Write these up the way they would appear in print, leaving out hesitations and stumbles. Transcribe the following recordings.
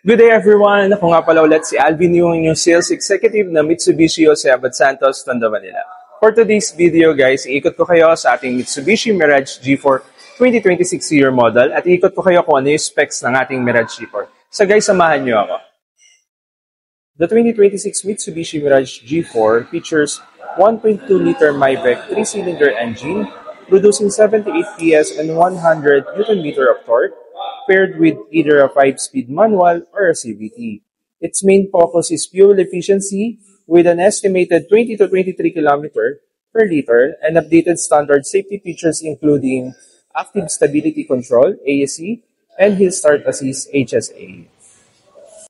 Good day everyone! Ako nga pala ulit si Alvin, yung inyong sales executive na Mitsubishi Jose Abad Santos, Tondo, Manila. For today's video guys, iikot ko kayo sa ating Mitsubishi Mirage G4 2026 year model at iikot ko kayo kung ano yung specs ng ating Mirage G4. So guys, samahan nyo ako. The 2026 Mitsubishi Mirage G4 features 1.2-liter Myvec 3-cylinder engine producing 78 PS and 100 Nm of torque, paired with either a 5-speed manual or a CVT. Its main focus is fuel efficiency with an estimated 20 to 23 km per liter and updated standard safety features including active stability control, ASC, and hill start assist, HSA.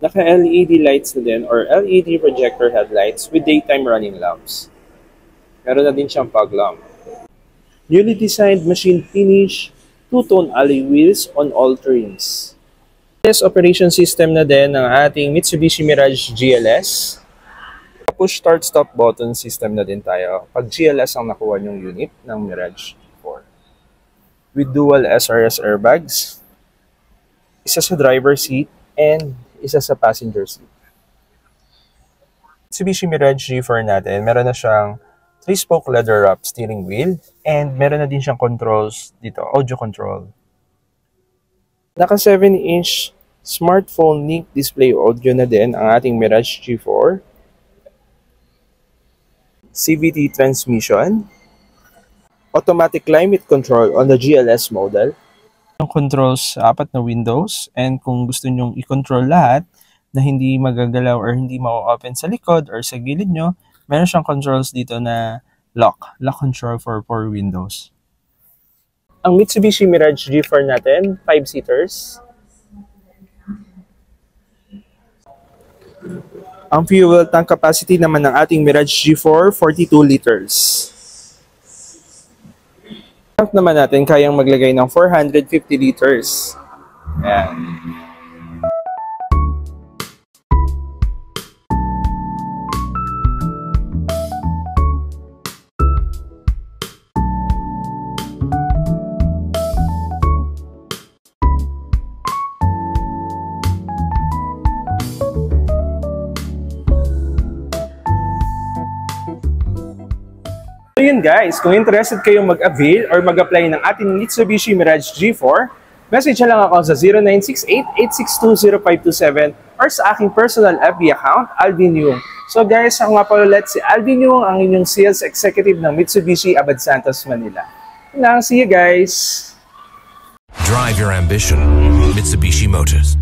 Naka-LED lights na din or LED projector headlights with daytime running lamps. Meron na din siyang fog lamp. Newly designed machine finish, two-tone alloy wheels on all trims. This operation system na din ng ating Mitsubishi Mirage GLS. Push start stop button system na din tayo pag GLS ang nakuha yung unit ng Mirage 4. With dual SRS airbags, isa sa driver seat and isa sa passenger seat. Mitsubishi Mirage G4 natin, meron na siyang 3-spoke leather wrap steering wheel and meron na din siyang controls dito, audio control. Naka 7-inch smartphone link display audio na din ang ating Mirage G4. CVT transmission. Automatic climate control on the GLS model. Yung controls sa 4 na windows and kung gusto nyong i-control lahat na hindi magagalaw or hindi ma-open sa likod or sa gilid nyo, meron siyang controls dito na lock control for 4 windows. Ang Mitsubishi Mirage G4 natin, 5-seaters. Ang fuel tank capacity naman ng ating Mirage G4, 42 liters. Tank naman natin kayang maglagay ng 450 liters. Ayan. So yun guys, kung interested kayong mag-avail or mag-apply ng ating Mitsubishi Mirage G4, message lang ako sa 0968-862-0527 or sa aking personal FB account, Alvin Yung. So guys, ako nga pala ulit si Alvin Yung, ang inyong sales executive ng Mitsubishi Abad Santos, Manila. See you guys! Drive your ambition, Mitsubishi Motors.